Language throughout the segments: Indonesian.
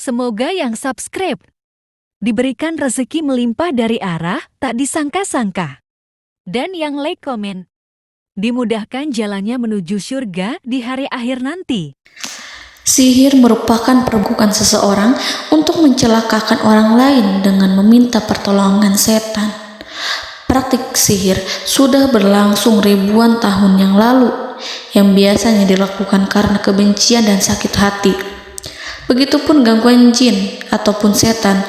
Semoga yang subscribe diberikan rezeki melimpah dari arah tak disangka-sangka. Dan yang like komen, dimudahkan jalannya menuju surga di hari akhir nanti. Sihir merupakan perbuatan seseorang untuk mencelakakan orang lain dengan meminta pertolongan setan. Praktik sihir sudah berlangsung ribuan tahun yang lalu, yang biasanya dilakukan karena kebencian dan sakit hati. Begitupun gangguan jin ataupun setan,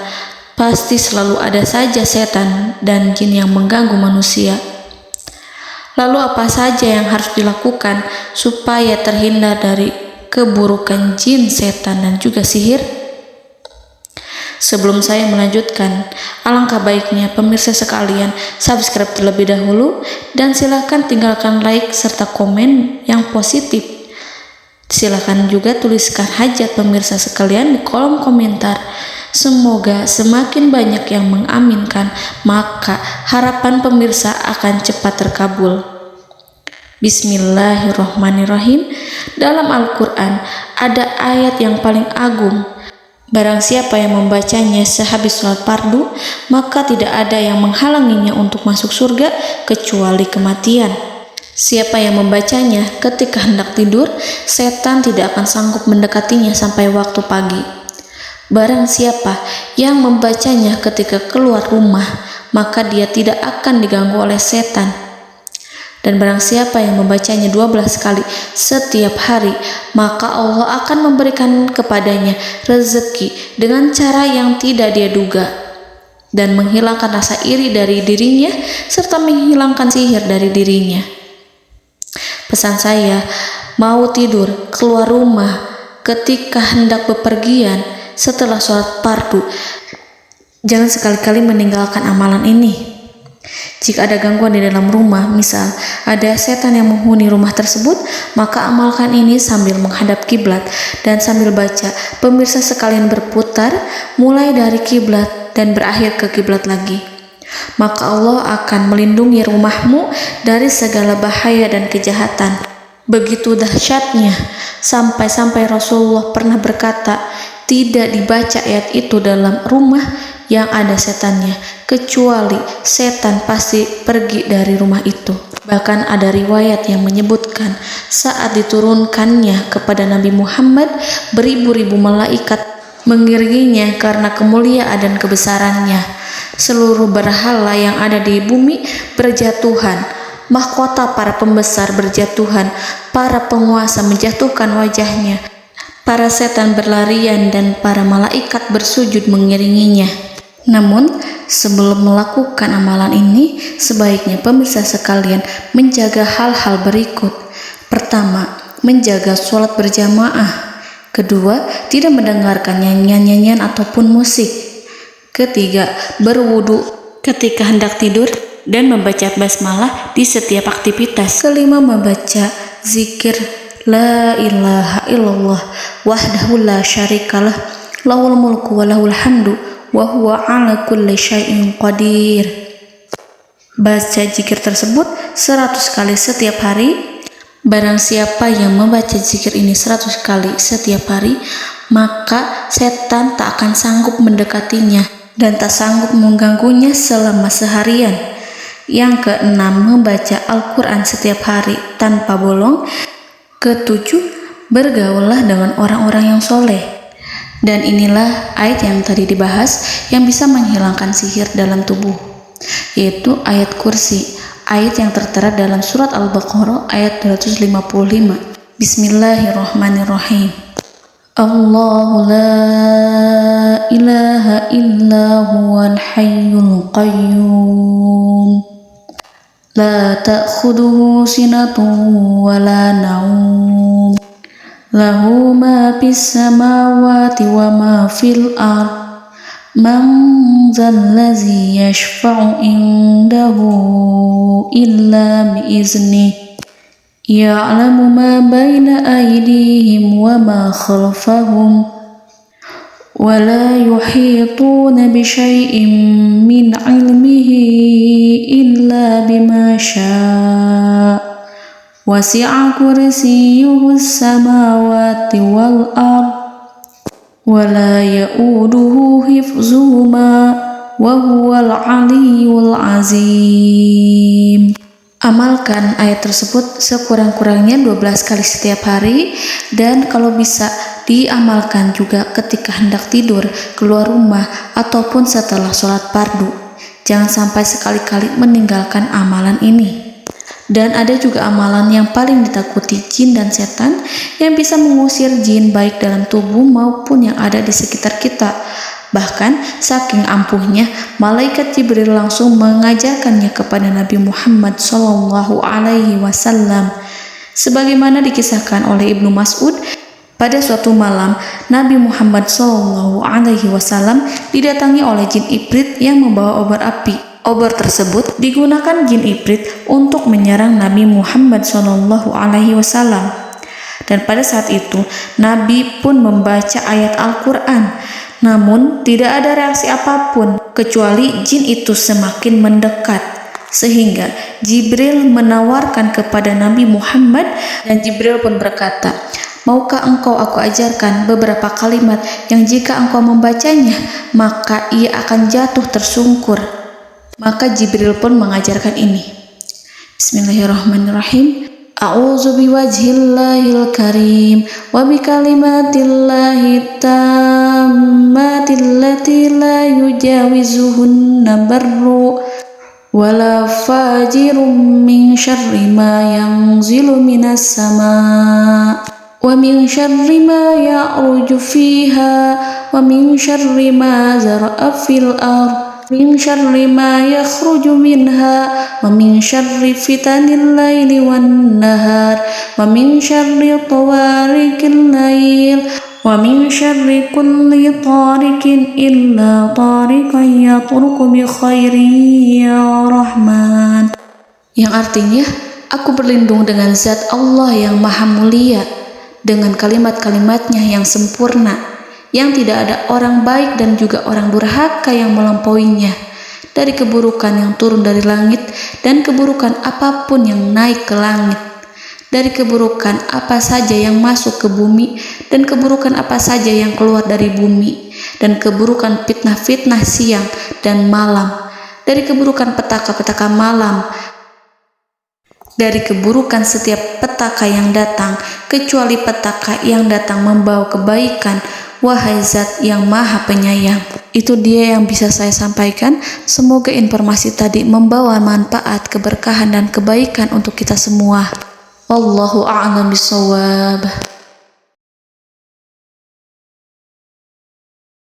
pasti selalu ada saja setan dan jin yang mengganggu manusia. Lalu apa saja yang harus dilakukan supaya terhindar dari keburukan jin, setan, dan juga sihir? Sebelum saya melanjutkan, alangkah baiknya pemirsa sekalian subscribe terlebih dahulu dan silakan tinggalkan like serta komen yang positif. Silakan juga tuliskan hajat pemirsa sekalian di kolom komentar. Semoga semakin banyak yang mengaminkan, maka harapan pemirsa akan cepat terkabul. Bismillahirrahmanirrahim. Dalam Al-Quran ada ayat yang paling agung. Barang siapa yang membacanya sehabis sholat fardu, maka tidak ada yang menghalanginya untuk masuk surga kecuali kematian. Siapa yang membacanya ketika hendak tidur, setan tidak akan sanggup mendekatinya sampai waktu pagi. Barang siapa yang membacanya ketika keluar rumah, maka dia tidak akan diganggu oleh setan. Dan barang siapa yang membacanya 12 kali setiap hari, maka Allah akan memberikan kepadanya rezeki dengan cara yang tidak dia duga, dan menghilangkan rasa iri dari dirinya, serta menghilangkan sihir dari dirinya. Pesan saya, mau tidur, keluar rumah, ketika hendak bepergian, setelah sholat fardu, jangan sekali-kali meninggalkan amalan ini. Jika ada gangguan di dalam rumah, misal ada setan yang menghuni rumah tersebut, maka amalkan ini sambil menghadap kiblat dan sambil baca. Pemirsa sekalian berputar mulai dari kiblat dan berakhir ke kiblat lagi. Maka Allah akan melindungi rumahmu dari segala bahaya dan kejahatan. Begitu dahsyatnya, sampai-sampai Rasulullah pernah berkata, tidak dibaca ayat itu dalam rumah yang ada setannya, kecuali setan pasti pergi dari rumah itu. Bahkan ada riwayat yang menyebutkan saat diturunkannya kepada Nabi Muhammad, beribu-ribu malaikat mengiringinya karena kemuliaan dan kebesarannya. Seluruh berhala yang ada di bumi berjatuhan, mahkota para pembesar berjatuhan, para penguasa menjatuhkan wajahnya, para setan berlarian dan para malaikat bersujud mengiringinya. Namun, sebelum melakukan amalan ini, sebaiknya pemirsa sekalian menjaga hal-hal berikut. Pertama, menjaga sholat berjamaah. Kedua, tidak mendengarkan nyanyian-nyanyian ataupun musik. Ketiga, berwudu ketika hendak tidur dan membaca basmalah di setiap aktivitas. Kelima, membaca zikir la ilaha illallah wahdahu la syarikalah lahul mulku wa lahul hamdu wa huwa ala kulli syai'in qadir. Baca zikir tersebut 100 kali setiap hari. Barang siapa yang membaca zikir ini 100 kali setiap hari, maka setan tak akan sanggup mendekatinya dan tak sanggup mengganggunya selama seharian. Yang keenam, membaca Al-Quran setiap hari tanpa bolong. Ketujuh, bergaullah dengan orang-orang yang soleh. Dan inilah ayat yang tadi dibahas yang bisa menghilangkan sihir dalam tubuh, yaitu ayat kursi, ayat yang tertera dalam surat Al-Baqarah ayat 255. Bismillahirrahmanirrahim. Allahu la ilaha illa huwal hayyul qayyum la ta'khuduhu sinatun wa la naum lahu ma fis samawati wa ma fil ard man zallazi yashfa'u indahu illa biiznihi ya'lamu ma baina aydihim wa ma khalfahum wa la yuhituna bi syai'in min 'ilmihi illa bima syaa' wasi'a kursiyyuhu as-samawati wal ard ولا يؤوده حفظهما وهو العلي العظيم. Amalkan ayat tersebut sekurang-kurangnya 12 kali setiap hari, dan kalau bisa diamalkan juga ketika hendak tidur, keluar rumah, ataupun setelah sholat fardu. Jangan sampai sekali-kali meninggalkan amalan ini. Dan ada juga amalan yang paling ditakuti jin dan setan, yang bisa mengusir jin baik dalam tubuh maupun yang ada di sekitar kita. Bahkan saking ampuhnya, malaikat Jibril langsung mengajarkannya kepada Nabi Muhammad SAW. Sebagaimana dikisahkan oleh Ibnu Mas'ud, pada suatu malam Nabi Muhammad SAW didatangi oleh jin Ifrit yang membawa obor api. Obor tersebut digunakan jin Ifrit untuk menyerang Nabi Muhammad SAW. Dan pada saat itu Nabi pun membaca ayat Al-Quran. Namun tidak ada reaksi apapun, kecuali jin itu semakin mendekat. Sehingga Jibril menawarkan kepada Nabi Muhammad, dan Jibril pun berkata, "Maukah engkau aku ajarkan beberapa kalimat yang jika engkau membacanya, maka ia akan jatuh tersungkur?" Maka Jibril pun mengajarkan ini. Bismillahirrahmanirrahim. A'udzu biwajhillahil karim wa bikalimatillahi tammatil lati la yujawizuhunna barru wala fajirum min syarri ma yanzilu minas sama wa min syarri ma ya'ruju fiha wa min syarri ma zara'a fil ardh min syarri ma yakhruju minha wa min syarri fitanil laili wan nahar wa min syarri tawarikil lail wa min syarri kulli tarikin illa tarikan yatruku bi khairin ya Rahman. Yang artinya, aku berlindung dengan zat Allah yang maha mulia, dengan kalimat-kalimatnya yang sempurna, yang tidak ada orang baik dan juga orang durhaka yang melampauinya, dari keburukan yang turun dari langit dan keburukan apapun yang naik ke langit, dari keburukan apa saja yang masuk ke bumi dan keburukan apa saja yang keluar dari bumi, dan keburukan fitnah-fitnah siang dan malam, dari keburukan petaka-petaka malam, dari keburukan setiap petaka yang datang, kecuali petaka yang datang membawa kebaikan. Wahai Zat yang Maha Penyayang. Itu dia yang bisa saya sampaikan. Semoga informasi tadi membawa manfaat, keberkahan dan kebaikan untuk kita semua. Wallahu a'lam bishawab.